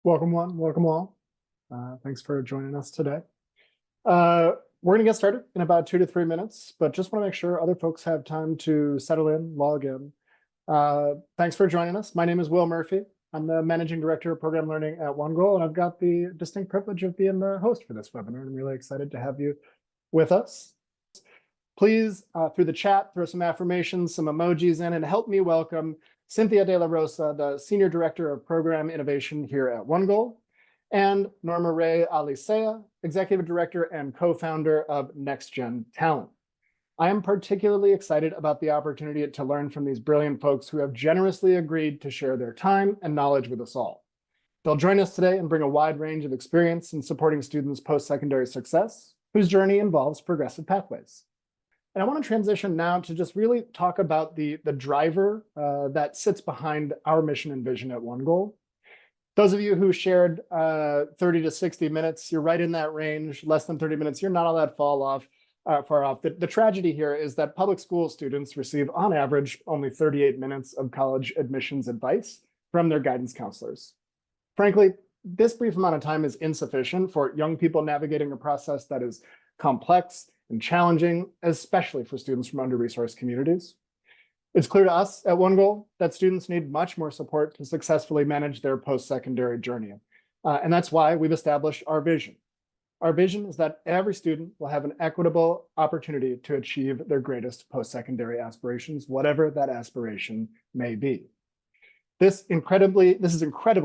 Welcome one, welcome all. Thanks for joining us today. We're going to get started in about 2 to 3 minutes, but just want to make sure other folks have time to settle in, log in. Thanks for joining us. My name is Will Murphy. I'm the Managing Director of Program Learning at OneGoal, and I've got the distinct privilege of being the host for this webinar. I'm really excited to have you with us. Please, through the chat, throw some affirmations, some emojis in, and help me welcome Cynthia De La Rosa, the Senior Director of Program Innovation here at OneGoal, and Norma Ray Alicea, Executive Director and Co-founder of NextGen Talent. I am particularly excited about the opportunity to learn from these brilliant folks who have generously agreed to share their time and knowledge with us all. They'll join us today and bring a wide range of experience in supporting students' post-secondary success, whose journey involves progressive pathways. And I want to transition now to just really talk about the driver that sits behind our mission and vision at OneGoal. Those of you who shared 30 to 60 minutes, you're right in that range. Less than 30 minutes, you're not all that far off. The tragedy here is that public school students receive, on average, only 38 minutes of college admissions advice from their guidance counselors. Frankly, this brief amount of time is insufficient for young people navigating a process that is complex and challenging, especially for students from under-resourced communities. It's clear to us at OneGoal that students need much more support to successfully manage their post-secondary journey. And that's why we've established our vision. Our vision is that every student will have an equitable opportunity to achieve their greatest post-secondary aspirations, whatever that aspiration may be. This is incredibly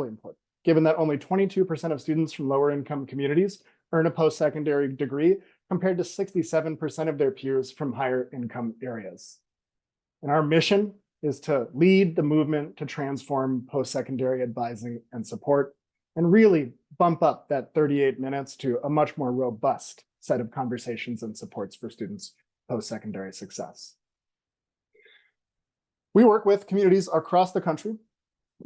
important, given that only 22% of students from lower income communities earn a post-secondary degree, compared to 67% of their peers from higher income areas. And our mission is to lead the movement to transform post-secondary advising and support, and really bump up that 38 minutes to a much more robust set of conversations and supports for students' post-secondary success. We work with communities across the country,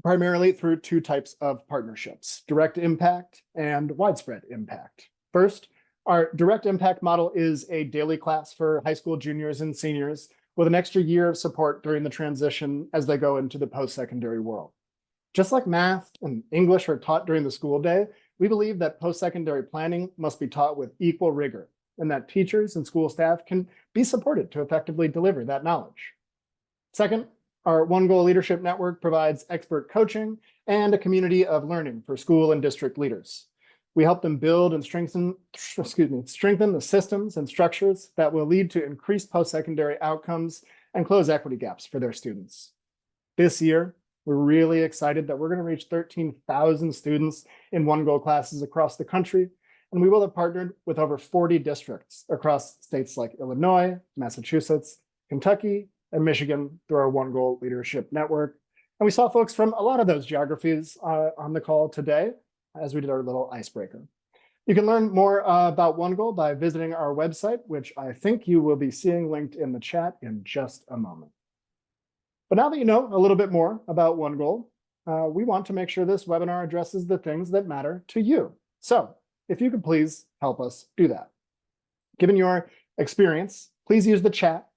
primarily through 2 types of partnerships: direct impact and widespread impact. First, our direct impact model is a daily class for high school juniors and seniors with an extra year of support during the transition as they go into the post-secondary world. Just like math and English are taught during the school day, we believe that post-secondary planning must be taught with equal rigor, and that teachers and school staff can be supported to effectively deliver that knowledge. Second, our OneGoal Leadership Network provides expert coaching and a community of learning for school and district leaders. We help them build and strengthen the systems and structures that will lead to increased post-secondary outcomes and close equity gaps for their students. This year, we're really excited that we're going to reach 13,000 students in OneGoal classes across the country, and we will have partnered with over 40 districts across states like Illinois, Massachusetts, Kentucky, and Michigan through our OneGoal Leadership Network. And we saw folks from a lot of those geographies on the call today, as we did our little icebreaker. You can learn more about OneGoal by visiting our website, which I think you will be seeing linked in the chat in just a moment. But now that you know a little bit more about OneGoal, we want to make sure this webinar addresses the things that matter to you. So if you could please help us do that. Given your experience, please use the chat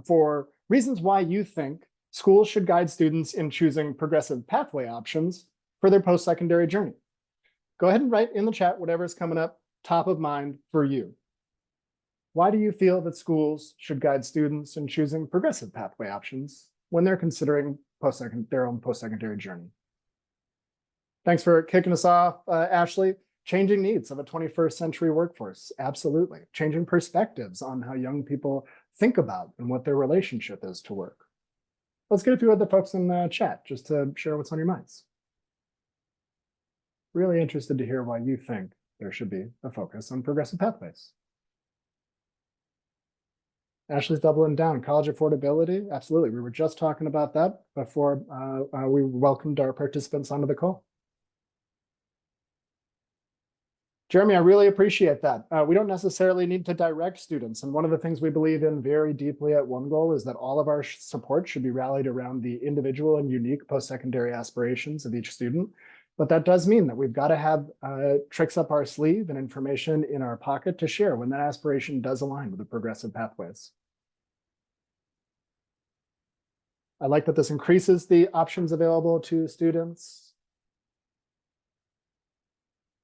for reasons why you think schools should guide students in choosing progressive pathway options for their post-secondary journey. Go ahead and write in the chat whatever is coming up top of mind for you. Why do you feel that schools should guide students in choosing progressive pathway options when they're considering their own post-secondary journey? Thanks for kicking us off, Ashley. Changing needs of a 21st century workforce. Absolutely. Changing perspectives on how young people think about and what their relationship is to work. Let's get a few other folks in the chat just to share what's on your minds. Really interested to hear why you think there should be a focus on progressive pathways. Ashley's doubling down. College affordability, absolutely. We were just talking about that before we welcomed our participants onto the call. Jeremy, I really appreciate that. We don't necessarily need to direct students. And one of the things we believe in very deeply at OneGoal is that all of our support should be rallied around the individual and unique post-secondary aspirations of each student. But that does mean that we've got to have tricks up our sleeve and information in our pocket to share when that aspiration does align with the progressive pathways. I like that this increases the options available to students.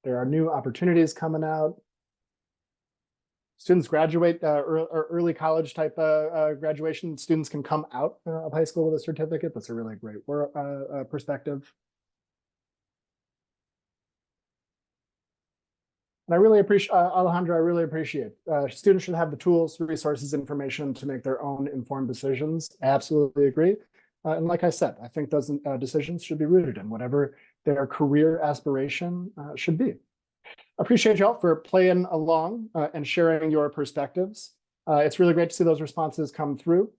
There are new opportunities coming out. Students graduate, or early college type graduation. Students can come out of high school with a certificate. That's a really great perspective. And I really appreciate, Alejandro, I really appreciate, students should have the tools, resources, information to make their own informed decisions. I absolutely agree. And like I said, I think those decisions should be rooted in whatever their career aspiration should be. Appreciate y'all for playing along and sharing your perspectives. It's really great to see those responses come through.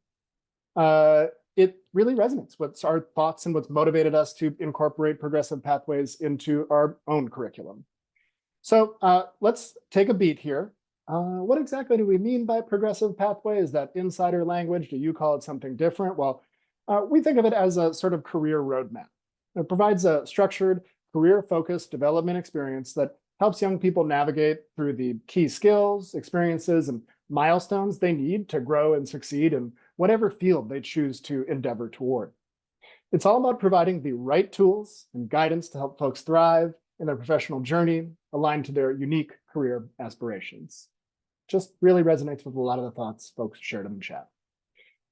It really resonates with our thoughts and what's motivated us to incorporate progressive pathways into our own curriculum. So let's take a beat here. What exactly do we mean by progressive pathway? Is that insider language? Do you call it something different? Well, we think of it as a sort of career roadmap. It provides a structured, career-focused development experience that helps young people navigate through the key skills, experiences, and milestones they need to grow and succeed in whatever field they choose to endeavor toward. It's all about providing the right tools and guidance to help folks thrive in their professional journey, aligned to their unique career aspirations. Just really resonates with a lot of the thoughts folks shared in the chat.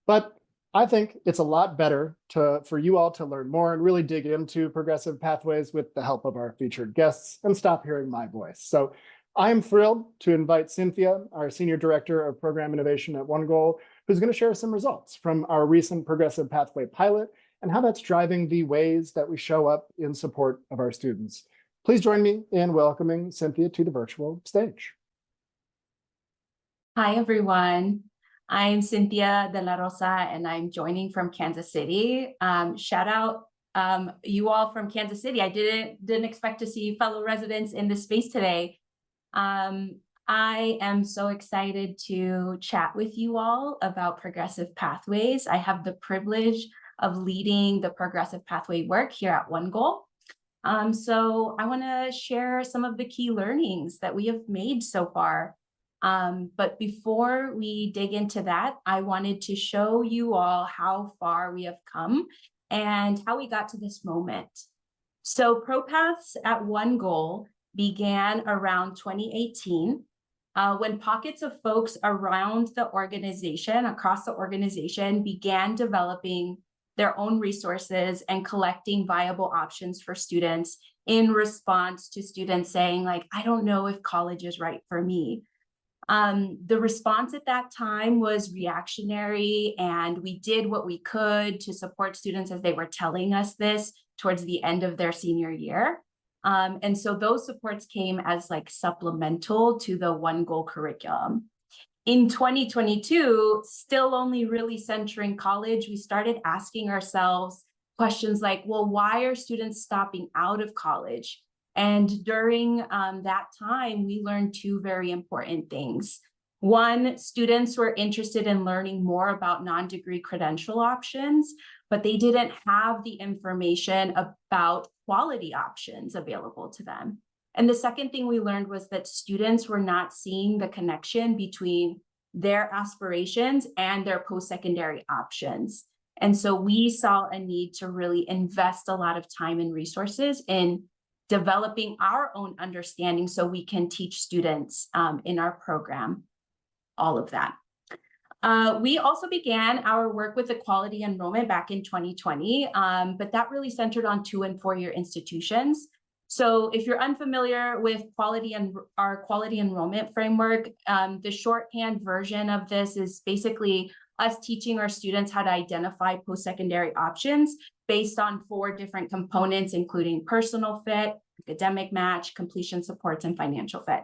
But I think it's a lot better for you all to learn more and really dig into progressive pathways with the help of our featured guests and stop hearing my voice. So I'm thrilled to invite Cynthia, our Senior Director of Program Innovation at OneGoal, who's going to share some results from our recent progressive pathway pilot and how that's driving the ways that we show up in support of our students. Please join me in welcoming Cynthia to the virtual stage. Hi, everyone. I'm Cynthia de la Rosa, and I'm joining from Kansas City. Shout out you all from Kansas City. I didn't expect to see fellow residents in this space today. I am so excited to chat with you all about progressive pathways. I have the privilege of leading the progressive pathway work here at OneGoal. So I want to share some of the key learnings that we have made so far. But before we dig into that, I wanted to show you all how far we have come and how we got to this moment. So ProPaths at OneGoal began around 2018, when pockets of folks around the organization, across the organization, began developing their own resources and collecting viable options for students in response to students saying, like, I don't know if college is right for me. The response at that time was reactionary, and we did what we could to support students as they were telling us this towards the end of their senior year. And so those supports came as like supplemental to the OneGoal curriculum. In 2022, still only really centering college, we started asking ourselves questions like, well, why are students stopping out of college? And during that time, we learned two very important things. One, students were interested in learning more about non-degree credential options, but they didn't have the information about quality options available to them. And the second thing we learned was that students were not seeing the connection between their aspirations and their post-secondary options. And so we saw a need to really invest a lot of time and resources in developing our own understanding so we can teach students in our program all of that. We also began our work with equality enrollment back in 2020, but that really centered on 2- and 4-year institutions. So if you're unfamiliar with our quality enrollment framework, the shorthand version of this is basically us teaching our students how to identify post-secondary options based on 4 different components, including personal fit, academic match, completion supports, and financial fit.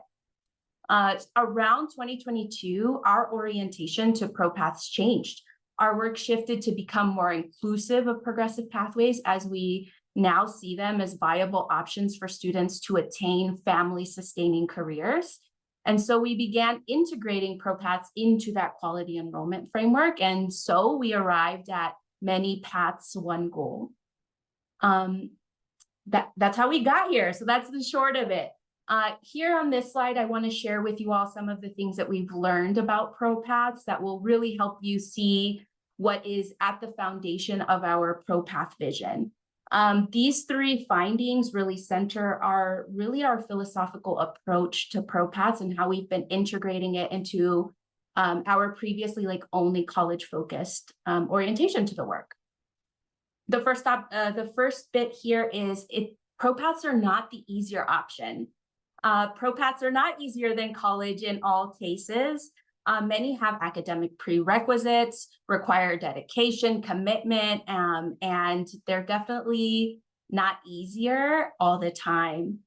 Around 2022, our orientation to ProPaths changed. Our work shifted to become more inclusive of progressive pathways as we now see them as viable options for students to attain family-sustaining careers. And so we began integrating ProPaths into that quality enrollment framework. And so we arrived at many paths, one goal. That's how we got here. So that's the short of it. Here on this slide, I want to share with you all some of the things that we've learned about ProPaths that will really help you see what is at the foundation of our ProPath vision. These three findings really center our philosophical approach to ProPaths and how we've been integrating it into our previously only college focused orientation to the work. The first bit here is ProPaths are not the easier option. ProPaths are not easier than college in all cases. Many have academic prerequisites, require dedication, commitment, and they're definitely not easier all the time.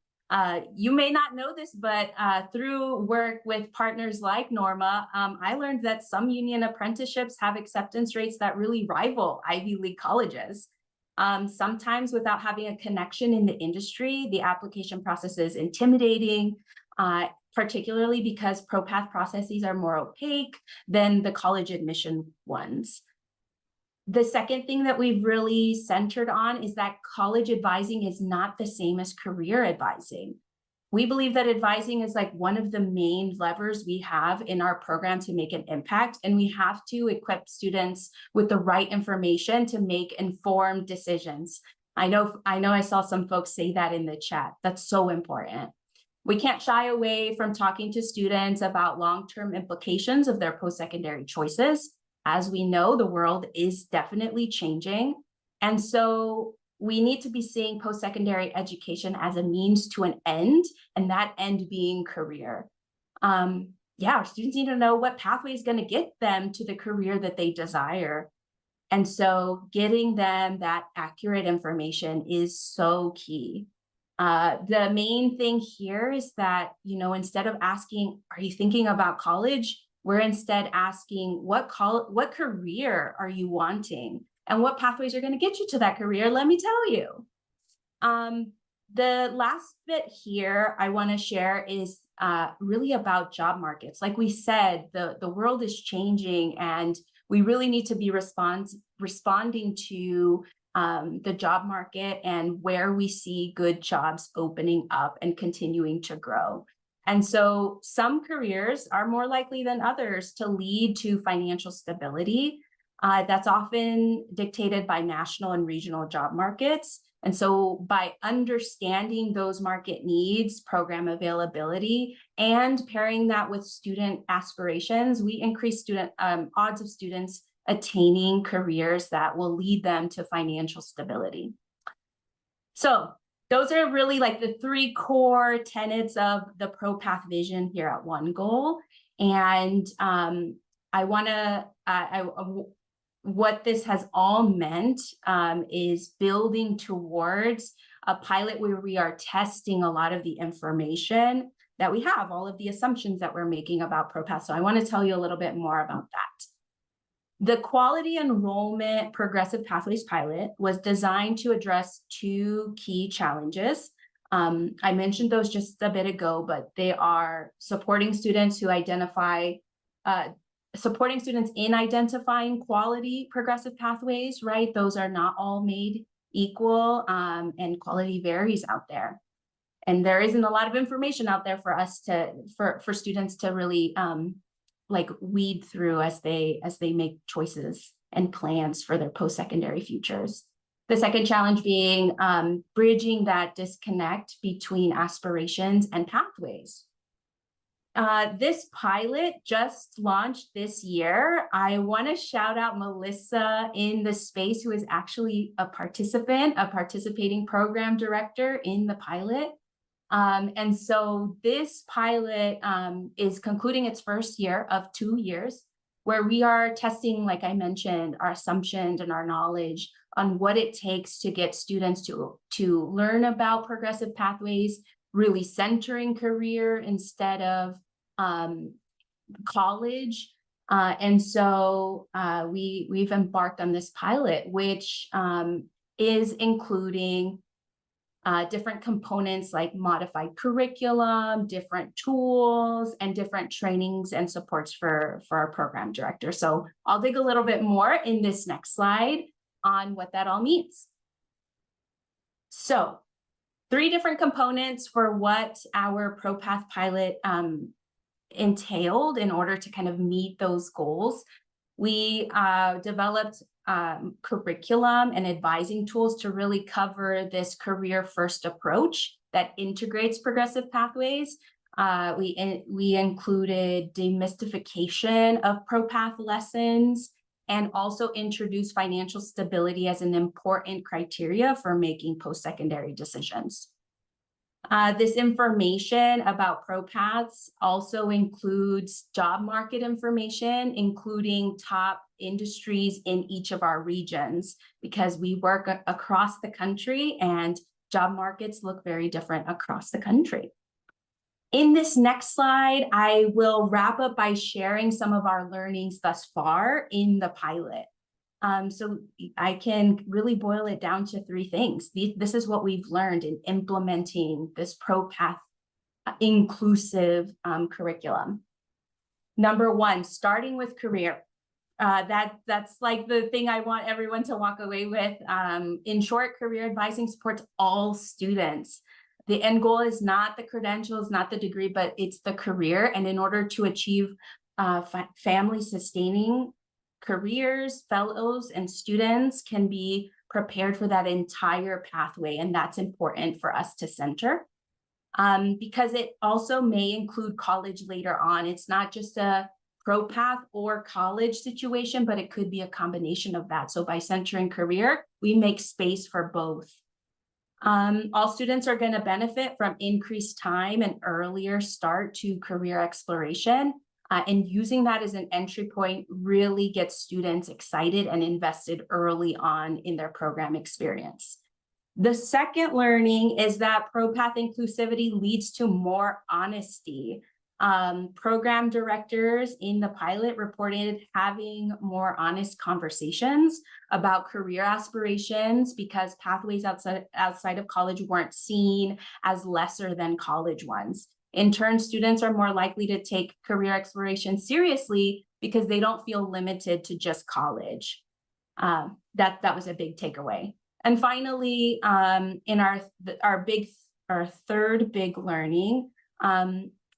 You may not know this, but through work with partners like Norma, I learned that some union apprenticeships have acceptance rates that really rival Ivy League colleges. Sometimes without having a connection in the industry, the application process is intimidating, particularly because ProPath processes are more opaque than the college admission ones. The second thing that we've really centered on is that college advising is not the same as career advising. We believe that advising is one of the main levers we have in our program to make an impact, and we have to equip students with the right information to make informed decisions. I know I saw some folks say that in the chat. That's so important. We can't shy away from talking to students about long-term implications of their post-secondary choices. As we know, the world is definitely changing. And so we need to be seeing post-secondary education as a means to an end, and that end being career. Our students need to know what pathway is going to get them to the career that they desire. And so getting them that accurate information is so key. The main thing here is that, instead of asking, are you thinking about college? We're instead asking, what career are you wanting? And what pathways are going to get you to that career? Let me tell you. The last bit here I want to share is really about job markets. Like we said, the world is changing, and we really need to be responding to the job market and where we see good jobs opening up and continuing to grow. And so some careers are more likely than others to lead to financial stability. That's often dictated by national and regional job markets. And so by understanding those market needs, program availability, and pairing that with student aspirations, we increase odds of students attaining careers that will lead them to financial stability. So those are really the three core tenets of the ProPath vision here at One Goal. And what this has all meant is building towards a pilot where we are testing a lot of the information that we have, all of the assumptions that we're making about ProPath. So I want to tell you a little bit more about that. The Quality Enrollment Progressive Pathways Pilot was designed to address two key challenges. I mentioned those just a bit ago, but they are supporting students in identifying quality progressive pathways, right? Those are not all made equal, and quality varies out there. And there isn't a lot of information out there for us for students to really weed through as they make choices and plans for their post-secondary futures. The second challenge being bridging that disconnect between aspirations and pathways. This pilot just launched this year. I want to shout out Melissa in the space, who is actually a participating program director in the pilot. And so this pilot is concluding its first year of 2 years, where we are testing, like I mentioned, our assumptions and our knowledge on what it takes to get students to learn about progressive pathways, really centering career instead of college. And so we've embarked on this pilot, which is including different components like modified curriculum, different tools, and different trainings and supports for our program director. So I'll dig a little bit more in this next slide on what that all means. So 3 different components for what our ProPath pilot entailed in order to kind of meet those goals. We developed curriculum and advising tools to really cover this career first approach that integrates progressive pathways. We included demystification of ProPath lessons and also introduced financial stability as an important criteria for making post-secondary decisions. This information about ProPaths also includes job market information, including top industries in each of our regions, because we work across the country and job markets look very different across the country. In this next slide, I will wrap up by sharing some of our learnings thus far in the pilot. So I can really boil it down to three things. This is what we've learned in implementing this ProPath inclusive curriculum. Number one, starting with career. That's like the thing I want everyone to walk away with. In short, career advising supports all students. The end goal is not the credentials, not the degree, but it's the career. And in order to achieve family sustaining careers, fellows and students can be prepared for that entire pathway. And that's important for us to center because it also may include college later on. It's not just a ProPath or college situation, but it could be a combination of that. So by centering career, we make space for both. All students are going to benefit from increased time and earlier start to career exploration. And using that as an entry point really gets students excited and invested early on in their program experience. The second learning is that ProPath inclusivity leads to more honesty. Program directors in the pilot reported having more honest conversations about career aspirations because pathways outside of college weren't seen as lesser than college ones. In turn, students are more likely to take career exploration seriously because they don't feel limited to just college. That was a big takeaway. And finally, in our third big learning,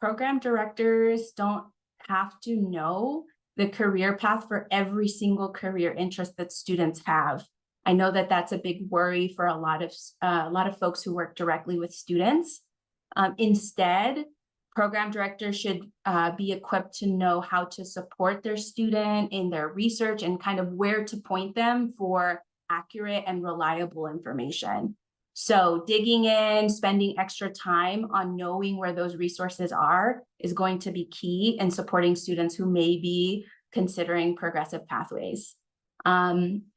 program directors don't have to know the career path for every single career interest that students have. I know that that's a big worry for a lot of folks who work directly with students. Instead, program directors should be equipped to know how to support their student in their research and kind of where to point them for accurate and reliable information. So digging in, spending extra time on knowing where those resources are is going to be key in supporting students who may be considering progressive pathways.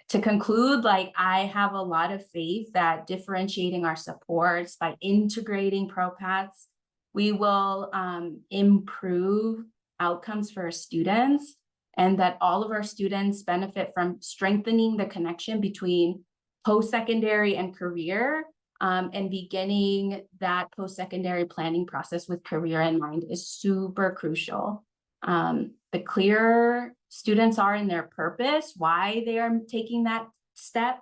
To conclude, I have a lot of faith that differentiating our supports by integrating ProPaths, we will improve outcomes for our students, and that all of our students benefit from strengthening the connection between post-secondary and career, and beginning that post-secondary planning process with career in mind is super crucial. The clearer students are in their purpose, why they are taking that step,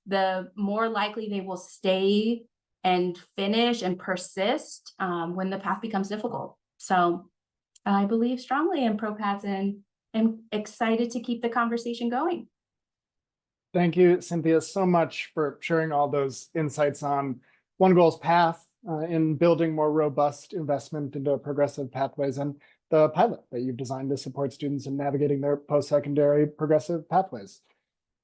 the more likely they will stay and finish and persist when the path becomes difficult. So I believe strongly in ProPaths and am excited to keep the conversation going. Thank you, Cynthia, so much for sharing all those insights on One Goal's path in building more robust investment into progressive pathways and the pilot that you've designed to support students in navigating their post-secondary progressive pathways.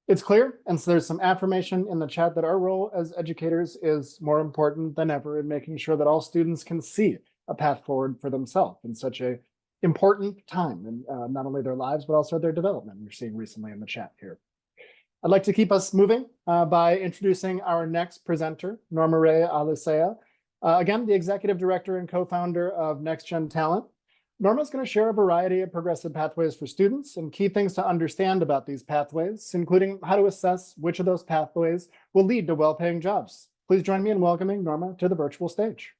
It's clear, and so there's some affirmation in the chat that our role as educators is more important than ever in making sure that all students can see a path forward for themselves in such a important time in not only their lives, but also their development. We're seeing recently in the chat here. I'd like to keep us moving by introducing our next presenter, Norma Ray Alicea. Again, the executive director and co-founder of Next Gen Talent. Norma's going to share a variety of progressive pathways for students and key things to understand about these pathways, including how to assess which of those pathways will lead to well-paying jobs. Please join me in welcoming Norma to the virtual stage.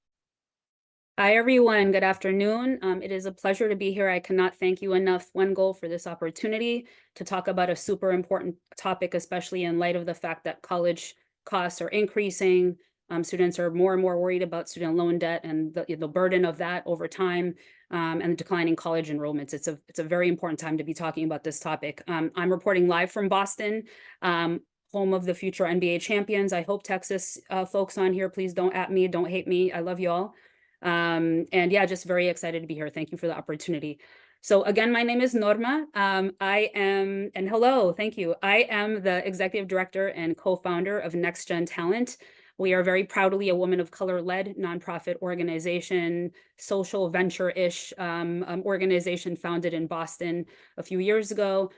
Hi, everyone. Good afternoon. It is a pleasure to be here. I cannot thank you enough, One Goal, for this opportunity to talk about a super important topic, especially in light of the fact that college costs are increasing, Students are more and more worried about student loan debt and the burden of that over time, and declining college enrollments. It's a very important time to be talking about this topic. I'm reporting live from Boston, home of the future NBA champions. I hope Texas folks on here, please don't at me, don't hate me. I love you all. And yeah, just very excited to be here. Thank you for the opportunity. So again, my name is Norma. And hello, thank you. I am the executive director and co-founder of Next Gen Talent. We are very proudly a woman of color-led nonprofit organization, social venture-ish organization founded in Boston a few years ago.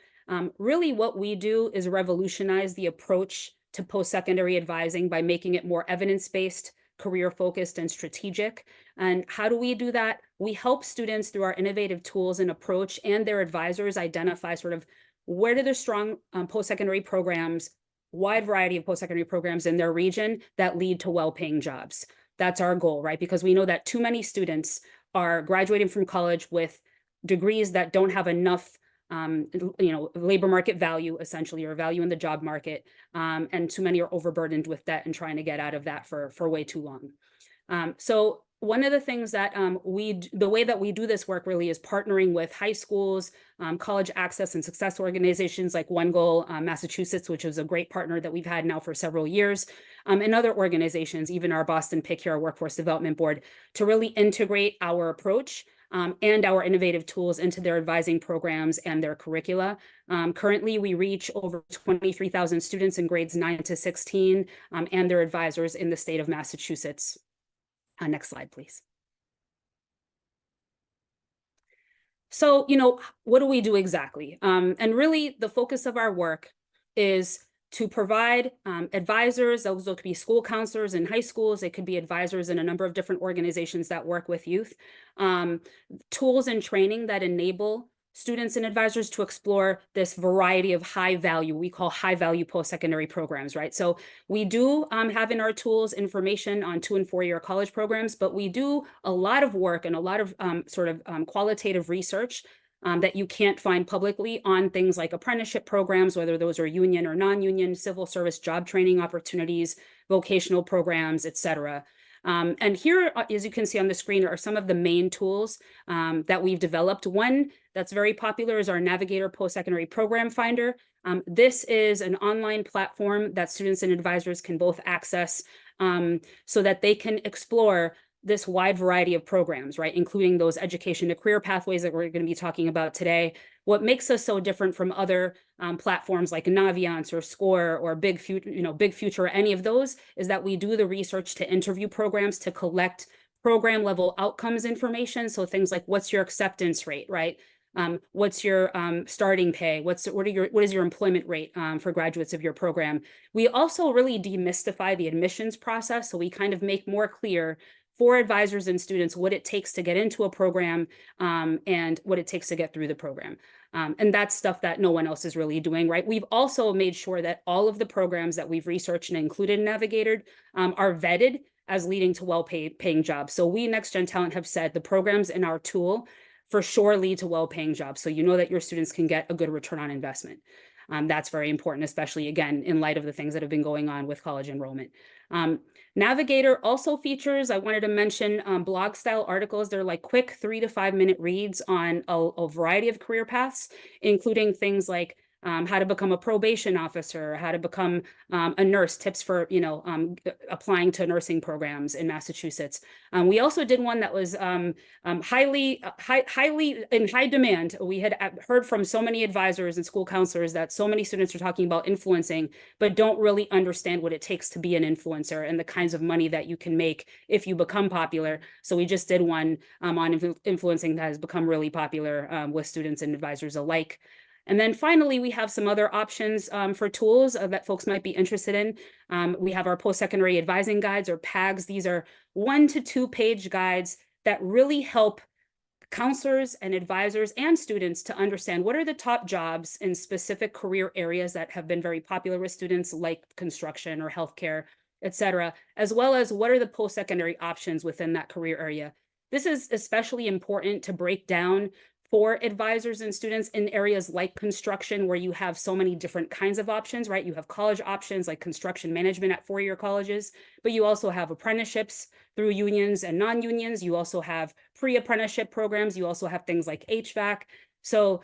Really what we do is revolutionize the approach to post-secondary advising by making it more evidence-based, career-focused, and strategic. And how do we do that? We help students through our innovative tools and approach and their advisors identify sort of where do the strong post-secondary programs, wide variety of post-secondary programs in their region that lead to well-paying jobs. That's our goal, right? Because we know that too many students are graduating from college with degrees that don't have enough labor market value, essentially, or value in the job market. And too many are overburdened with debt and trying to get out of that for way too long. So one of the things that the way that we do this work really is partnering with high schools, college access and success organizations like One Goal Massachusetts, which is a great partner that we've had now for several years, and other organizations, even our Boston PIC here, our Workforce Development Board, to really integrate our approach and our innovative tools into their advising programs and their curricula. Currently, we reach over 23,000 students in grades 9 to 16 and their advisors in the state of Massachusetts. Next slide, please. So, what do we do exactly? And really, the focus of our work is to provide advisors. Those could be school counselors in high schools. It could be advisors in a number of different organizations that work with youth. Tools and training that enable students and advisors to explore this variety of high value, we call high value post-secondary programs, right? So we do have in our tools information on 2- and 4-year college programs, but we do a lot of work and a lot of qualitative research that you can't find publicly on things like apprenticeship programs, whether those are union or non-union, civil service job training opportunities, vocational programs, et cetera. And here, as you can see on the screen, are some of the main tools that we've developed. One that's very popular is our Navigator Post-Secondary Program Finder. This is an online platform that students and advisors can both access so that they can explore this wide variety of programs, right, including those education to career pathways that we're going to be talking about today. What makes us so different from other platforms like Naviance or Score or Big Future, or any of those, is that we do the research to interview programs to collect program level outcomes information. So things like, what's your acceptance rate, right? What's your starting pay? What is your employment rate for graduates of your program? We also really demystify the admissions process. So we kind of make more clear for advisors and students what it takes to get into a program and what it takes to get through the program. And that's stuff that no one else is really doing, right? We've also made sure that all of the programs that we've researched and included in Navigator are vetted as leading to well-paying jobs. So we, Next Gen Talent, have said the programs in our tool for sure lead to well-paying jobs. So you know that your students can get a good return on investment. That's very important, especially, again, in light of the things that have been going on with college enrollment. Navigator also features, I wanted to mention, blog style articles. They're like quick 3 to 5 minute reads on a variety of career paths, including things like how to become a probation officer, how to become a nurse, tips for applying to nursing programs in Massachusetts. We also did one that was highly in high demand. We had heard from so many advisors and school counselors that so many students are talking about influencing, but don't really understand what it takes to be an influencer and the kinds of money that you can make if you become popular. So we just did one on influencing that has become really popular with students and advisors alike. And then finally, we have some other options for tools that folks might be interested in. We have our post-secondary advising guides, or PAGs. These are 1 to 2 page guides that really help counselors and advisors and students to understand what are the top jobs in specific career areas that have been very popular with students, like construction or healthcare, et cetera, as well as what are the post-secondary options within that career area. This is especially important to break down for advisors and students in areas like construction, where you have so many different kinds of options, right? You have college options like construction management at four-year colleges, but you also have apprenticeships through unions and non-unions. You also have pre-apprenticeship programs. You also have things like HVAC. So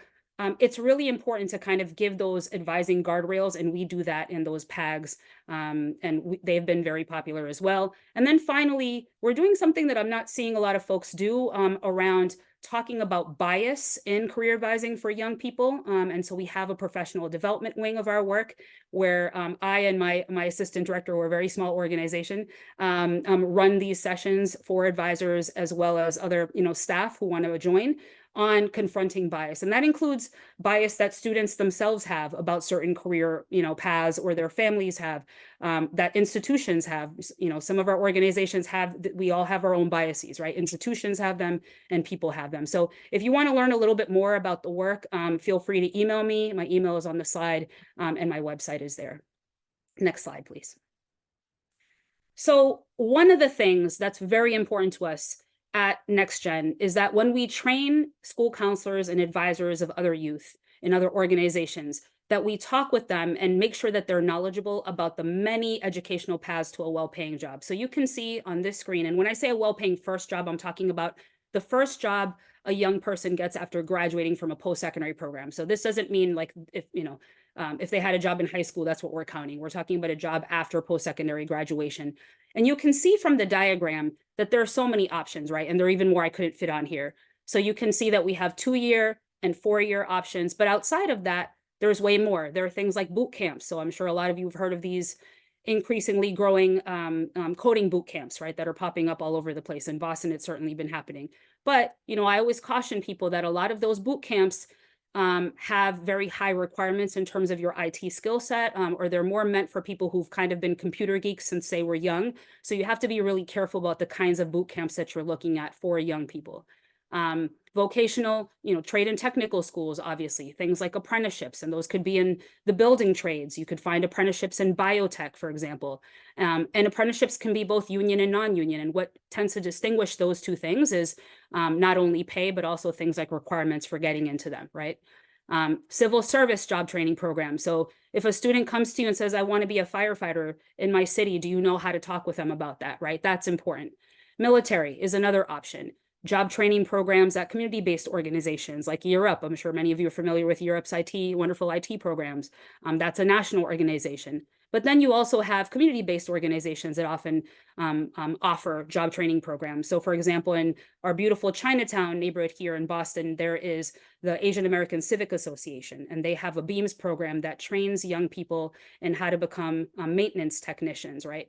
it's really important to kind of give those advising guardrails, and we do that in those PAGs, and they've been very popular as well. And then finally, we're doing something that I'm not seeing a lot of folks do around talking about bias in career advising for young people. And so we have a professional development wing of our work where I and my assistant director, we're a very small organization, run these sessions for advisors as well as other staff who want to join on confronting bias. And that includes bias that students themselves have about certain career paths, or their families have, that institutions have. Some of our organizations have, we all have our own biases, right? Institutions have them and people have them. So if you want to learn a little bit more about the work, feel free to email me. My email is on the slide, and my website is there. Next slide, please. So one of the things that's very important to us at NextGen is that when we train school counselors and advisors of other youth in other organizations, that we talk with them and make sure that they're knowledgeable about the many educational paths to a well-paying job. So you can see on this screen, and when I say a well-paying first job, I'm talking about the first job a young person gets after graduating from a post-secondary program. So this doesn't mean like if they had a job in high school, that's what we're counting. We're talking about a job after post-secondary graduation. And you can see from the diagram that there are so many options, right? And there are even more I couldn't fit on here. So you can see that we have 2-year and 4-year options, but outside of that, there's way more. There are things like boot camps. So I'm sure a lot of you have heard of these increasingly growing coding boot camps, right, that are popping up all over the place. In Boston, it's certainly been happening. But, I always caution people that a lot of those boot camps have very high requirements in terms of your IT skill set, or they're more meant for people who've kind of been computer geeks since they were young. So you have to be really careful about the kinds of boot camps that you're looking at for young people. Vocational, trade and technical schools, obviously, things like apprenticeships, and those could be in the building trades. You could find apprenticeships in biotech, for example. And apprenticeships can be both union and non-union. And what tends to distinguish those two things is not only pay, but also things like requirements for getting into them, right? Civil service job training program. So if a student comes to you and says, I want to be a firefighter in my city, do you know how to talk with them about that, right? That's important. Military is another option. Job training programs at community-based organizations like Year Up. I'm sure many of you are familiar with Year Up's wonderful IT programs. That's a national organization. But then you also have community-based organizations that often offer job training programs. So for example, in our beautiful Chinatown neighborhood here in Boston, there is the Asian American Civic Association, and they have a BEAMS program that trains young people in how to become maintenance technicians, right?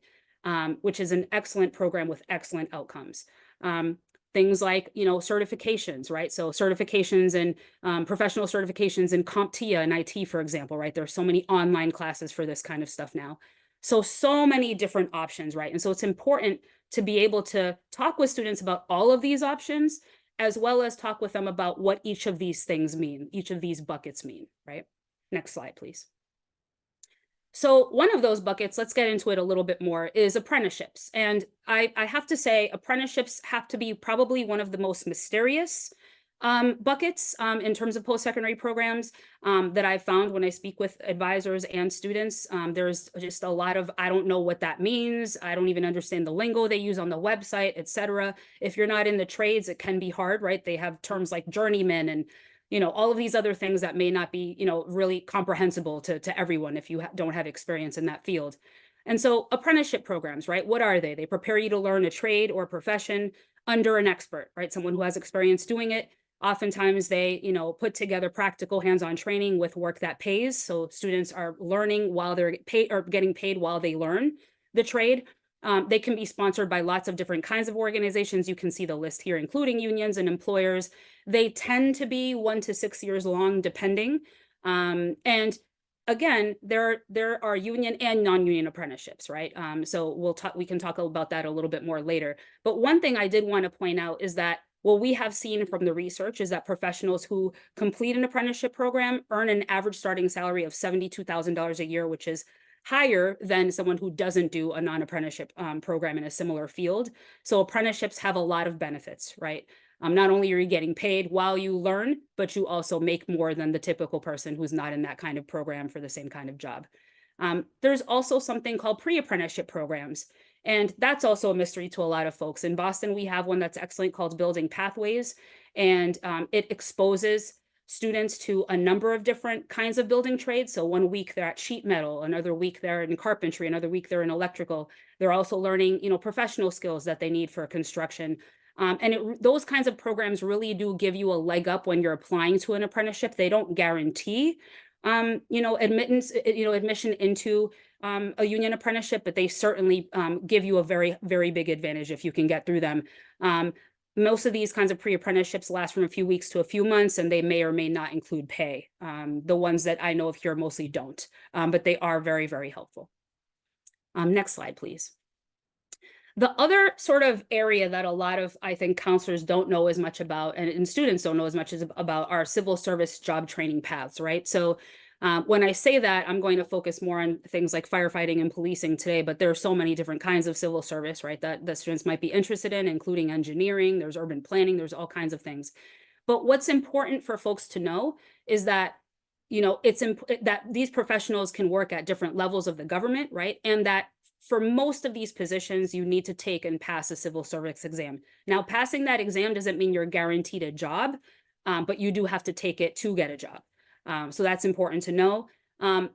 Which is an excellent program with excellent outcomes. Things like, certifications, right? So certifications and professional certifications in CompTIA and IT, for example, right? There are so many online classes for this kind of stuff now. So many different options, right? And so it's important to be able to talk with students about all of these options, as well as talk with them about what each of these things mean, each of these buckets mean, right? Next slide, please. So one of those buckets, let's get into it a little bit more, is apprenticeships. And I have to say, apprenticeships have to be probably one of the most mysterious buckets in terms of post-secondary programs that I've found when I speak with advisors and students. There's just a lot of, I don't know what that means. I don't even understand the lingo they use on the website, etc. If you're not in the trades, it can be hard, right? They have terms like journeyman and all of these other things that may not be, really comprehensible to everyone if you don't have experience in that field. And so apprenticeship programs, right? What are they? They prepare you to learn a trade or profession under an expert, right? Someone who has experience doing it. Oftentimes they, put together practical hands-on training with work that pays. So students are learning while they're paid or getting paid while they learn the trade. They can be sponsored by lots of different kinds of organizations. You can see the list here, including unions and employers. They tend to be 1 to 6 years long, depending. And again, there are union and non-union apprenticeships, right? So we can talk about that a little bit more later. But one thing I did want to point out is that what we have seen from the research is that professionals who complete an apprenticeship program earn an average starting salary of $72,000 a year, which is higher than someone who doesn't do a non-apprenticeship program in a similar field. So apprenticeships have a lot of benefits, right? Not only are you getting paid while you learn, but you also make more than the typical person who's not in that kind of program for the same kind of job. There's also something called pre-apprenticeship programs. And that's also a mystery to a lot of folks. In Boston, we have one that's excellent called Building Pathways. And it exposes students to a number of different kinds of building trades. So one week they're at sheet metal, another week they're in carpentry, another week they're in electrical. They're also learning, professional skills that they need for construction. Those kinds of programs really do give you a leg up when you're applying to an apprenticeship. They don't guarantee, admission into a union apprenticeship, but they certainly give you a very, very big advantage if you can get through them. Most of these kinds of pre-apprenticeships last from a few weeks to a few months, and they may or may not include pay. The ones that I know of here mostly don't, but they are very, very helpful. Next slide, please. The other sort of area that a lot of, I think, counselors don't know as much about, and students don't know as much about, are civil service job training paths, right? So when I say that, I'm going to focus more on things like firefighting and policing today, but there are so many different kinds of civil service, right, that students might be interested in, including engineering, there's urban planning, there's all kinds of things. But what's important for folks to know is that, that these professionals can work at different levels of the government, right? And that for most of these positions, you need to take and pass a civil service exam. Now, passing that exam doesn't mean you're guaranteed a job, but you do have to take it to get a job. So that's important to know.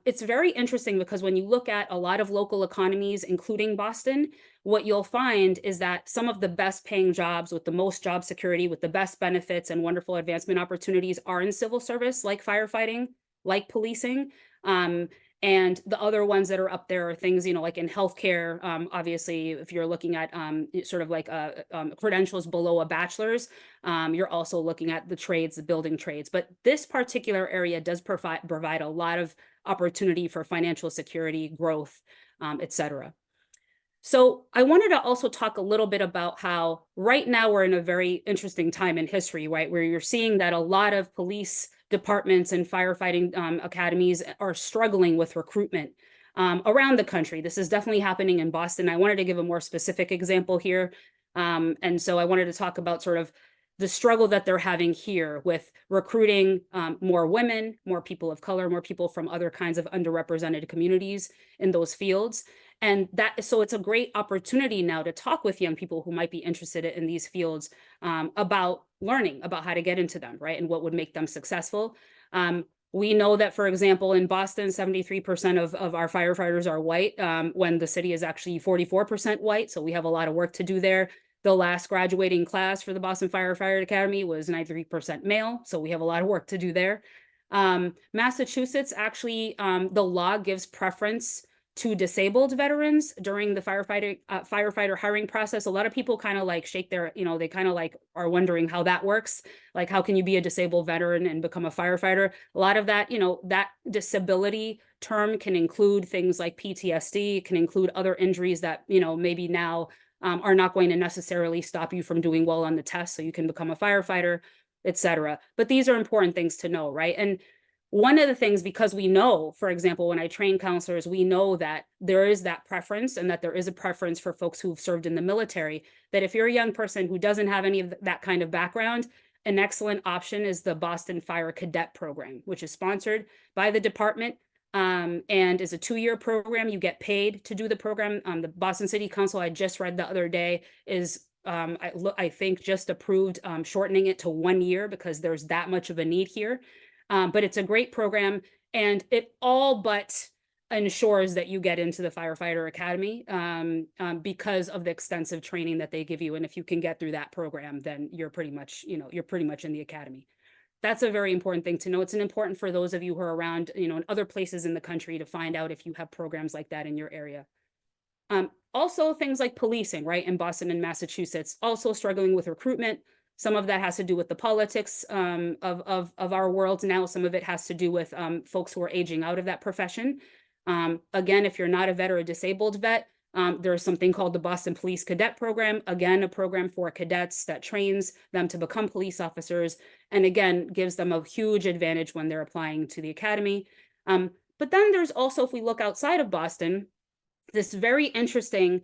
It's very interesting because when you look at a lot of local economies, including Boston, what you'll find is that some of the best paying jobs with the most job security, with the best benefits and wonderful advancement opportunities are in civil service, like firefighting, like policing. And the other ones that are up there are things, like in healthcare. Obviously, if you're looking at sort of like credentials below a bachelor's, you're also looking at the trades, the building trades. But this particular area does provide a lot of opportunity for financial security, growth, et cetera. So I wanted to also talk a little bit about how right now we're in a very interesting time in history, right, where you're seeing that a lot of police departments and firefighting academies are struggling with recruitment around the country. This is definitely happening in Boston. I wanted to give a more specific example here. And so I wanted to talk about sort of the struggle that they're having here with recruiting more women, more people of color, more people from other kinds of underrepresented communities in those fields. And so it's a great opportunity now to talk with young people who might be interested in these fields about learning about how to get into them, right? And what would make them successful. We know that, for example, in Boston, 73% of our firefighters are white, when the city is actually 44% white. So we have a lot of work to do there. The last graduating class for the Boston Firefighter Academy was 93% male. So we have a lot of work to do there. Massachusetts, actually, the law gives preference to disabled veterans during the firefighter hiring process. A lot of people kind of like shake their, they kind of like are wondering how that works. Like, how can you be a disabled veteran and become a firefighter? A lot of that, that disability term can include things like PTSD, can include other injuries that, maybe now are not going to necessarily stop you from doing well on the test so you can become a firefighter, et cetera. But these are important things to know, right? And one of the things, because we know, for example, when I train counselors, we know that there is that preference and that there is a preference for folks who've served in the military, that if you're a young person who doesn't have any of that kind of background, an excellent option is the Boston Fire Cadet Program, which is sponsored by the department and is a 2-year program. You get paid to do the program. The Boston City Council, I just read the other day, is I think just approved shortening it to 1 year because there's that much of a need here. But it's a great program, and it all but ensures that you get into the Firefighter Academy because of the extensive training that they give you. And if you can get through that program, then you're pretty much, you're pretty much in the academy. That's a very important thing to know. It's important for those of you who are around, in other places in the country to find out if you have programs like that in your area. Also, things like policing, right, in Boston and Massachusetts, also struggling with recruitment. Some of that has to do with the politics of our world now. Some of it has to do with folks who are aging out of that profession. Again, if you're not a vet or a disabled vet, there's something called the Boston Police Cadet Program. Again, a program for cadets that trains them to become police officers, and again, gives them a huge advantage when they're applying to the academy. But then there's also, if we look outside of Boston, this very interesting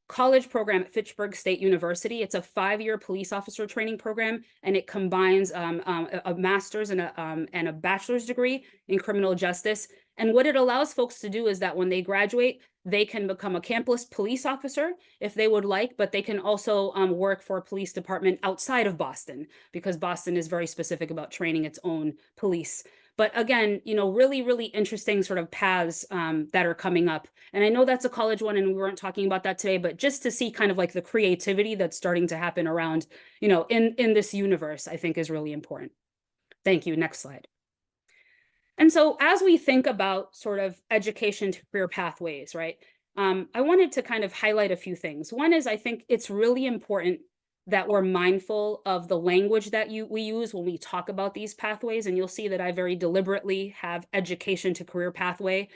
college program at Fitchburg State University. It's a 5-year police officer training program, and it combines a master's and a bachelor's degree in criminal justice. And what it allows folks to do is that when they graduate, they can become a campus police officer if they would like, but they can also work for a police department outside of Boston, because Boston is very specific about training its own police. But again, really, really interesting sort of paths that are coming up. And I know that's a college one, and we weren't talking about that today, but just to see kind of like the creativity that's starting to happen around, in this universe, I think is really important. Thank you. Next slide. And so as we think about sort of education to career pathways, right, I wanted to kind of highlight a few things. One is, I think it's really important that we're mindful of the language that we use when we talk about these pathways. And you'll see that I very deliberately have education to career pathway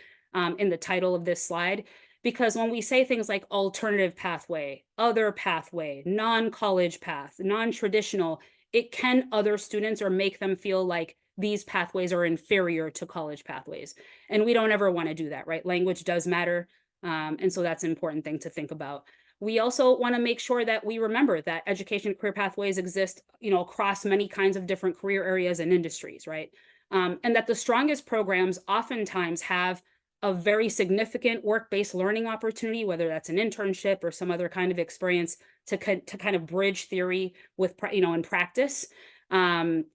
in the title of this slide, because when we say things like alternative pathway, other pathway, non-college path, non-traditional, it can other students or make them feel like these pathways are inferior to college pathways. And we don't ever want to do that, right? Language does matter. And so that's an important thing to think about. We also want to make sure that we remember that education career pathways exist, across many kinds of different career areas and industries, right? And that the strongest programs oftentimes have a very significant work-based learning opportunity, whether that's an internship or some other kind of experience to kind of bridge theory with, and practice. And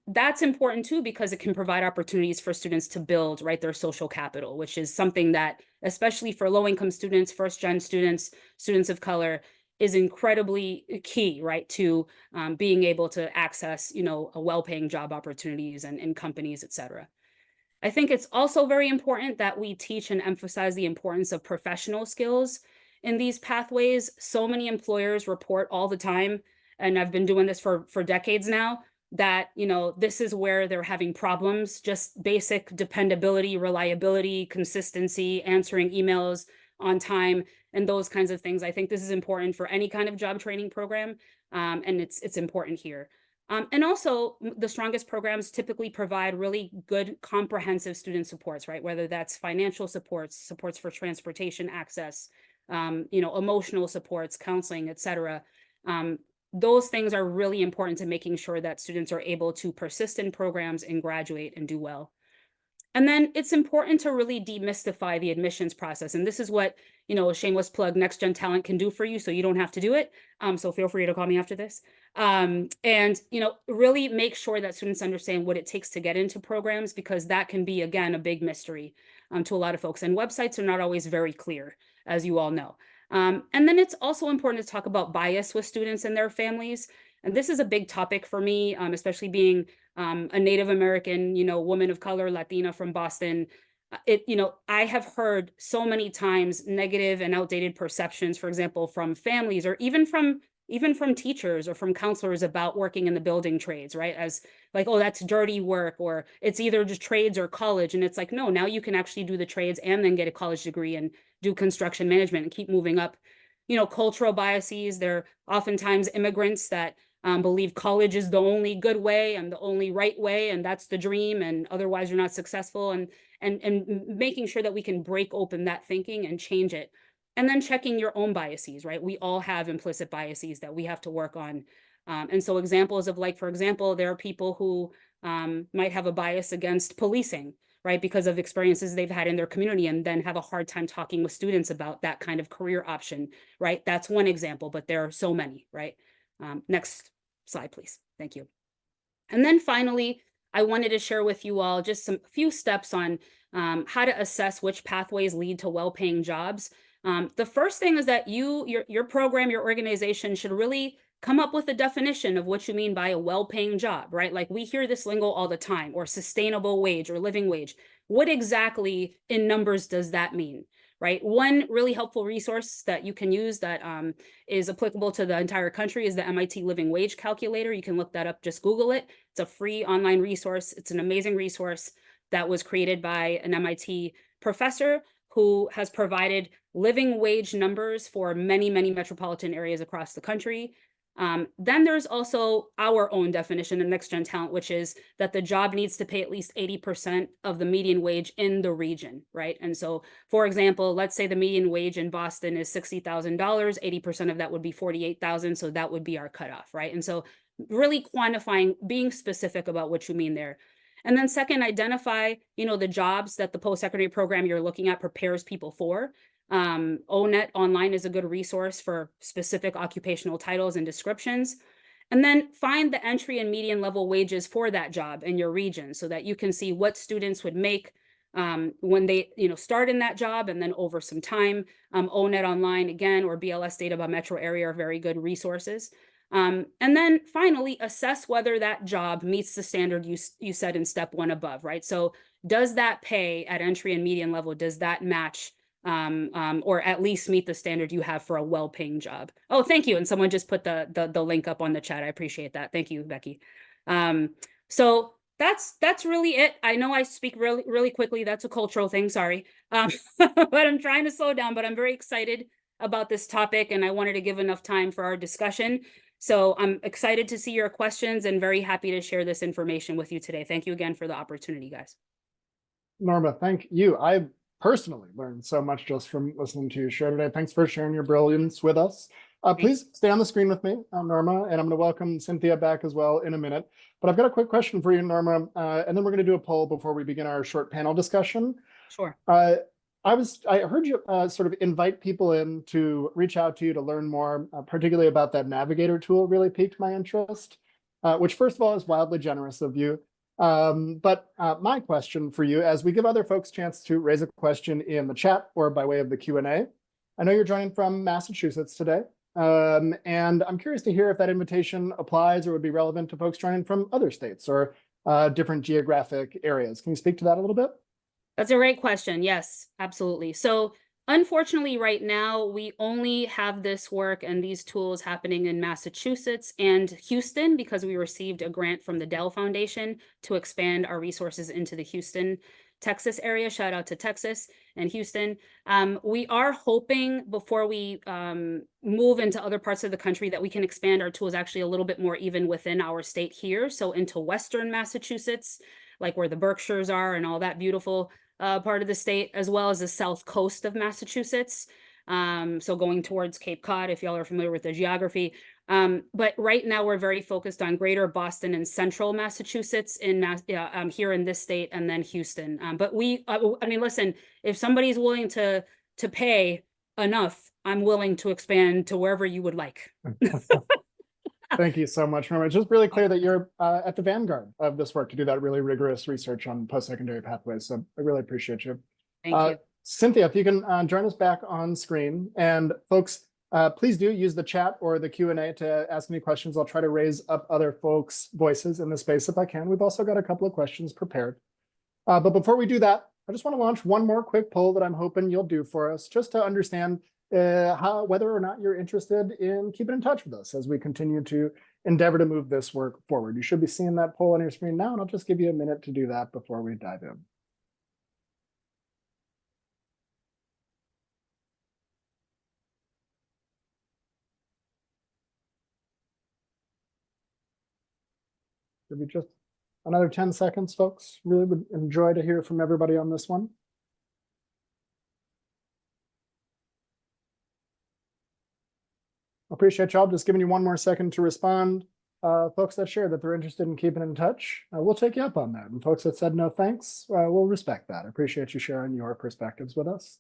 that's important too, because it can provide opportunities for students to build, right, their social capital, which is something that, especially for low-income students, first-gen students, students of color, is incredibly key, right, to being able to access, a well-paying job opportunities and companies, et cetera. I think it's also very important that we teach and emphasize the importance of professional skills in these pathways. So many employers report all the time, and I've been doing this for decades now, that, this is where they're having problems, just basic dependability, reliability, consistency, answering emails on time, and those kinds of things. I think this is important for any kind of job training program, and it's important here. And also, the strongest programs typically provide really good comprehensive student supports, right? Whether that's financial supports for transportation access, emotional supports, counseling, et cetera. Those things are really important to making sure that students are able to persist in programs and graduate and do well. And then it's important to really demystify the admissions process. And this is what, a shameless plug, Next Gen Talent can do for you, so you don't have to do it. So feel free to call me after this. And, really make sure that students understand what it takes to get into programs, because that can be, again, a big mystery to a lot of folks. And websites are not always very clear, as you all know. And then it's also important to talk about bias with students and their families. And this is a big topic for me, especially being a Native American, woman of color, Latina from Boston. I have heard so many times negative and outdated perceptions, for example, from families, or even from teachers or from counselors about working in the building trades, right? As like, oh, that's dirty work, or it's either just trades or college. And it's like, no, now you can actually do the trades and then get a college degree and do construction management and keep moving up. Cultural biases, they're oftentimes immigrants that believe college is the only good way and the only right way, and that's the dream, and otherwise you're not successful, and making sure that we can break open that thinking and change it. And then checking your own biases, right? We all have implicit biases that we have to work on. And so examples of, like, for example, there are people who might have a bias against policing, right? Because of experiences they've had in their community, and then have a hard time talking with students about that kind of career option, right? That's one example, but there are so many, right? Next slide, please. Thank you. And then finally, I wanted to share with you all just a few steps on how to assess which pathways lead to well-paying jobs. The first thing is that your program, your organization should really come up with a definition of what you mean by a well-paying job, right? Like, we hear this lingo all the time, or sustainable wage or living wage. What exactly in numbers does that mean, right? One really helpful resource that you can use that is applicable to the entire country is the MIT Living Wage Calculator. You can look that up, just Google it. It's a free online resource. It's an amazing resource that was created by an MIT professor who has provided living wage numbers for many, many metropolitan areas across the country. Then there's also our own definition of next gen talent, which is that the job needs to pay at least 80% of the median wage in the region, right? And so, for example, let's say the median wage in Boston is $60,000, 80% of that would be 48,000, so that would be our cutoff, right? And so really quantifying, being specific about what you mean there. And then second, identify, the jobs that the post-secondary program you're looking at prepares people for. ONET online is a good resource for specific occupational titles and descriptions. And then find the entry and median level wages for that job in your region so that you can see what students would make when they start in that job and then over some time. ONET online again, or BLS data by metro area are very good resources. And then finally, assess whether that job meets the standard you said in step 1 above, right? So does that pay at entry and median level, does that match or at least meet the standard you have for a well-paying job? Oh, thank you. And someone just put the link up on the chat. I appreciate that. Thank you, Becky. So that's really it. I know I speak really quickly. That's a cultural thing, sorry. But I'm trying to slow down, but I'm very excited about this topic and I wanted to give enough time for our discussion. So I'm excited to see your questions and very happy to share this information with you today. Thank you again for the opportunity, guys. Norma, thank you. I personally learned so much just from listening to you share today. Thanks for sharing your brilliance with us. Please stay on the screen with me, Norma, and I'm going to welcome Cynthia back as well in a minute. But I've got a quick question for you, Norma, and then we're going to do a poll before we begin our short panel discussion. Sure. I heard you sort of invite people in to reach out to you to learn more, particularly about that navigator tool really piqued my interest, which first of all is wildly generous of you. But my question for you, as we give other folks a chance to raise a question in the chat or by way of the Q&A, I know you're joining from Massachusetts today, and I'm curious to hear if that invitation applies or would be relevant to folks joining from other states or different geographic areas. Can you speak to that a little bit? That's a great question. Yes, absolutely. So unfortunately, right now, we only have this work and these tools happening in Massachusetts and Houston because we received a grant from the Dell Foundation to expand our resources into the Houston, Texas area. Shout out to Texas and Houston. We are hoping before we move into other parts of the country that we can expand our tools actually a little bit more even within our state here. So into Western Massachusetts, like where the Berkshires are and all that beautiful part of the state, as well as the south coast of Massachusetts. So going towards Cape Cod, if y'all are familiar with the geography. But right now we're very focused on greater Boston and central Massachusetts here in this state, and then Houston. But I mean, listen, if somebody's willing to pay enough, I'm willing to expand to wherever you would like. Thank you so much, Norma. It's just really clear that you're at the vanguard of this work to do that really rigorous research on post-secondary pathways. So I really appreciate you. Thank you. Cynthia, if you can join us back on screen. And folks, please do use the chat or the Q&A to ask any questions. I'll try to raise up other folks' voices in the space if I can. We've also got a couple of questions prepared. But before we do that, I just want to launch one more quick poll that I'm hoping you'll do for us, just to understand whether or not you're interested in keeping in touch with us as we continue to endeavor to move this work forward. You should be seeing that poll on your screen now, and I'll just give you a minute to do that before we dive in. Should be just another 10 seconds, folks. Really would enjoy to hear from everybody on this one. Appreciate y'all. Just giving you one more second to respond. Folks that share that they're interested in keeping in touch, we'll take you up on that. And folks that said no thanks, we'll respect that. I appreciate you sharing your perspectives with us.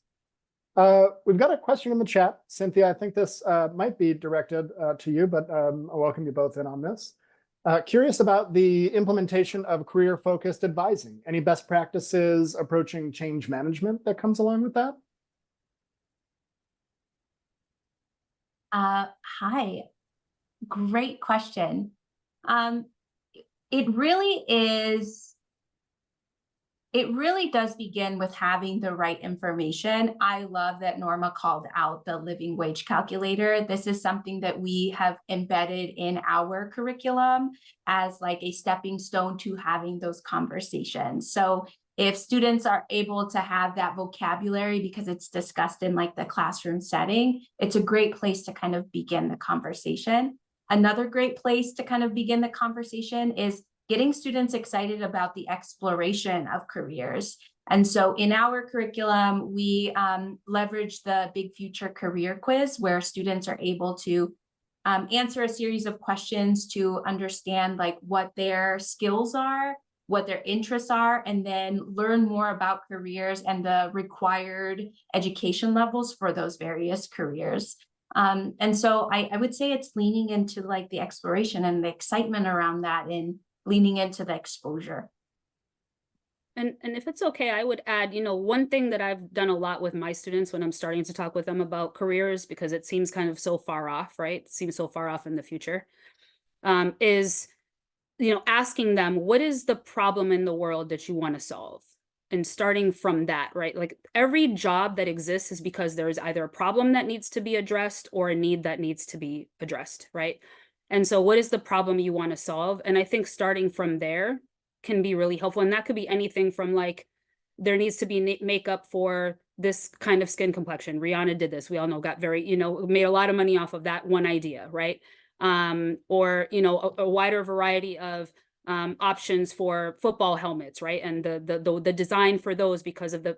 We've got a question in the chat. Cynthia, I think this might be directed to you, but I'll welcome you both in on this. Curious about the implementation of career-focused advising. Any best practices approaching change management that comes along with that? Hi, great question. It really does begin with having the right information. I love that Norma called out the living wage calculator. This is something that we have embedded in our curriculum as like a stepping stone to having those conversations. So if students are able to have that vocabulary because it's discussed in like the classroom setting, it's a great place to kind of begin the conversation. Another great place to kind of begin the conversation is getting students excited about the exploration of careers. And so in our curriculum, we leverage the Big Future Career Quiz, where students are able to answer a series of questions to understand like what their skills are, what their interests are, and then learn more about careers and the required education levels for those various careers. And so I would say it's leaning into like the exploration and the excitement around that and leaning into the exposure. And if it's okay, I would add, one thing that I've done a lot with my students when I'm starting to talk with them about careers, because it seems kind of so far off, right? It seems so far off in the future, is, asking them, what is the problem in the world that you want to solve? And starting from that, right? Like every job that exists is because there's either a problem that needs to be addressed or a need that needs to be addressed, right? And so what is the problem you want to solve? And I think starting from there can be really helpful. And that could be anything from like, there needs to be makeup for this kind of skin complexion. Rihanna did this. We all know, got very, made a lot of money off of that one idea, right? Or, a wider variety of options for football helmets, right? And the design for those because of the,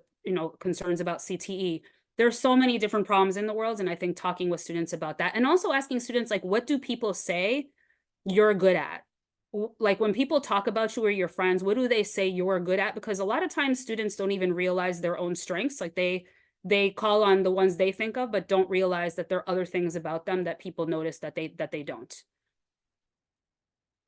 concerns about CTE. There's so many different problems in the world. And I think talking with students about that, and also asking students, like, what do people say you're good at? Like when people talk about you or your friends, what do they say you're good at? Because a lot of times students don't even realize their own strengths. Like they call on the ones they think of, but don't realize that there are other things about them that people notice that they don't.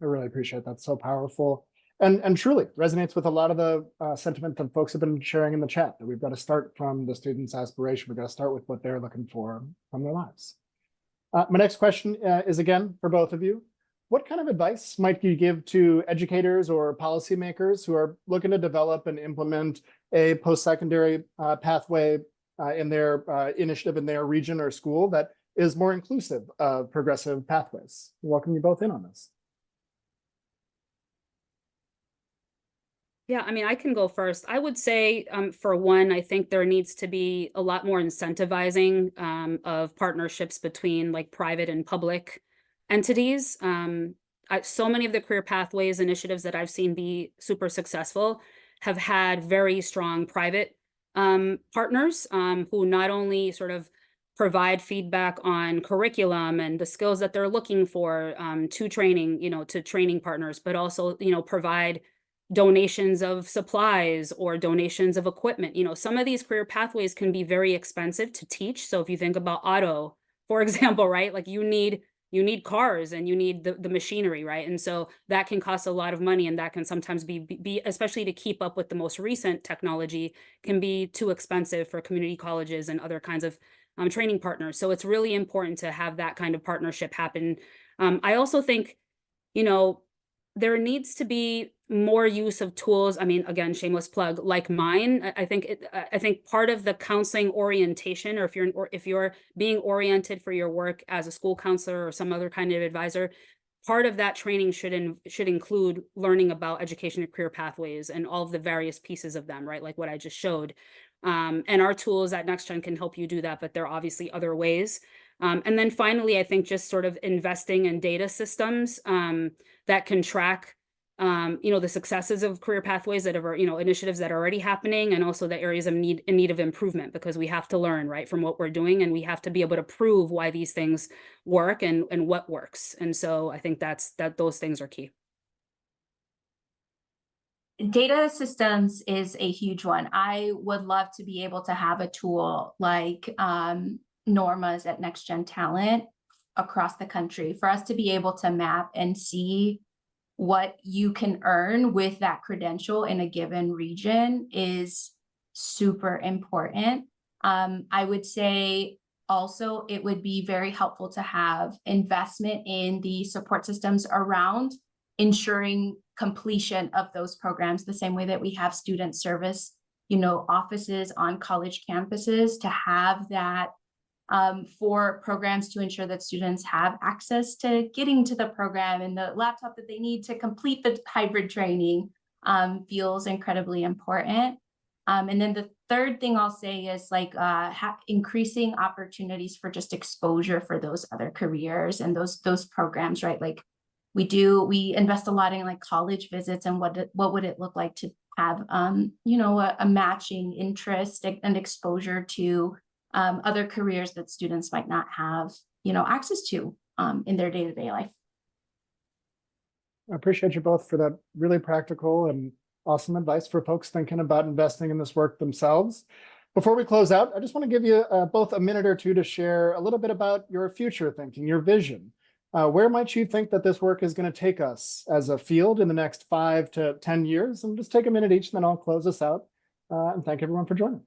I really appreciate that. So powerful. And truly resonates with a lot of the sentiment that folks have been sharing in the chat, that we've got to start from the student's aspiration. We've got to start with what they're looking for from their lives. My next question is again for both of you. What kind of advice might you give to educators or policymakers who are looking to develop and implement a post-secondary pathway in their initiative in their region or school that is more inclusive of progressive pathways? Welcome you both in on this. Yeah, I mean, I can go first. I would say, for one, I think there needs to be a lot more incentivizing of partnerships between like private and public entities. So many of the career pathways initiatives that I've seen be super successful have had very strong private partners who not only sort of provide feedback on curriculum and the skills that they're looking for to training, to training partners, but also, provide donations of supplies or donations of equipment. Some of these career pathways can be very expensive to teach. So if you think about auto, for example, right, like you need cars and you need the machinery, right? And so that can cost a lot of money, and that can sometimes be especially to keep up with the most recent technology, can be too expensive for community colleges and other kinds of training partners. So it's really important to have that kind of partnership happen. I also think, there needs to be more use of tools. I mean, again, shameless plug, like mine. I think part of the counseling orientation, or if you're being oriented for your work as a school counselor or some other kind of advisor, part of that training should include learning about education and career pathways and all of the various pieces of them, right? Like what I just showed. And our tools at NextGen can help you do that, but there are obviously other ways. And then finally, I think just sort of investing in data systems that can track, the successes of career pathways that are, initiatives that are already happening, and also the areas in need of improvement, because we have to learn, right, from what we're doing, and we have to be able to prove why these things work and what works. And so I think those things are key. Data systems is a huge one. I would love to be able to have a tool like Norma's at NextGen Talent across the country for us to be able to map and see what you can earn with that credential in a given region is super important. I would say also it would be very helpful to have investment in the support systems around ensuring completion of those programs, the same way that we have student service, offices on college campuses, to have that for programs to ensure that students have access to getting to the program, and the laptop that they need to complete the hybrid training feels incredibly important. And then the third thing I'll say is like increasing opportunities for just exposure for those other careers and those programs, right? Like we invest a lot in like college visits and what would it look like to have you know, a matching interest and exposure to other careers that students might not have, you know, access to in their day-to-day life. I appreciate you both for that really practical and awesome advice for folks thinking about investing in this work themselves. Before we close out, I just want to give you both a minute or two to share a little bit about your future thinking, your vision. Where might you think that this work is going to take us as a field in the next 5 to 10 years? And just take a minute each, and then I'll close us out. And thank everyone for joining.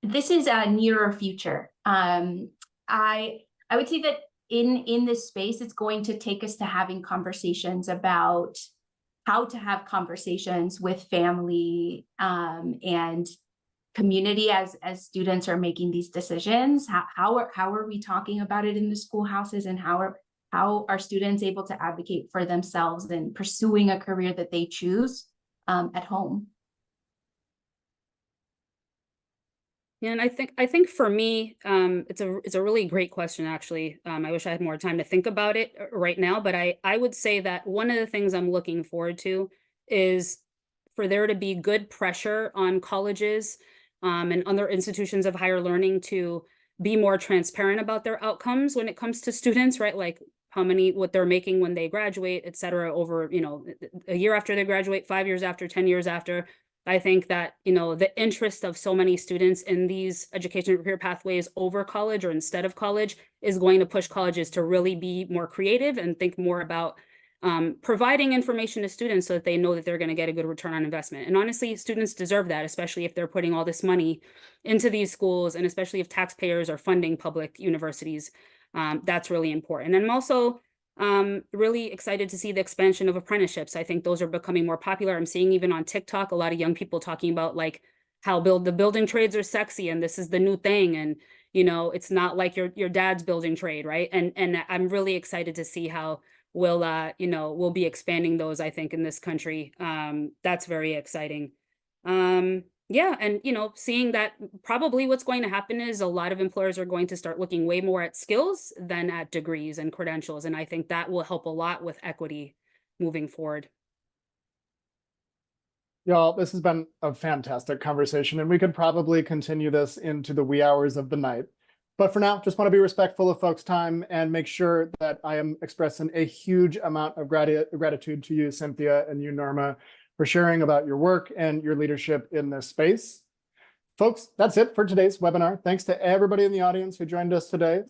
This is a nearer future. I would say that in this space, it's going to take us to having conversations about how to have conversations with family and community as students are making these decisions. How are we talking about it in the schoolhouses, and how are students able to advocate for themselves and pursuing a career that they choose at home? Yeah, and I think for me, it's a really great question, actually. I wish I had more time to think about it right now, but I would say that one of the things I'm looking forward to is for there to be good pressure on colleges and other institutions of higher learning to be more transparent about their outcomes when it comes to students, right? Like what they're making when they graduate, et cetera, over, you know, a year after they graduate, 5 years after, 10 years after. I think that, you know, the interest of so many students in these education career pathways over college or instead of college is going to push colleges to really be more creative and think more about providing information to students so that they know that they're going to get a good return on investment. And honestly, students deserve that, especially if they're putting all this money into these schools, and especially if taxpayers are funding public universities. That's really important. And I'm also really excited to see the expansion of apprenticeships. I think those are becoming more popular. I'm seeing even on TikTok a lot of young people talking about like how the building trades are sexy and this is the new thing, and you know, it's not like your dad's building trade, right? And I'm really excited to see how we'll be expanding those, I think, in this country. That's very exciting. Yeah, and you know, seeing that probably what's going to happen is a lot of employers are going to start looking way more at skills than at degrees and credentials, and I think that will help a lot with equity moving forward. Y'all, this has been a fantastic conversation, and we could probably continue this into the wee hours of the night. But for now, just want to be respectful of folks' time and make sure that I am expressing a huge amount of gratitude to you, Cynthia, and you, Norma, for sharing about your work and your leadership in this space. Folks, that's it for today's webinar. Thanks to everybody in the audience who joined us today.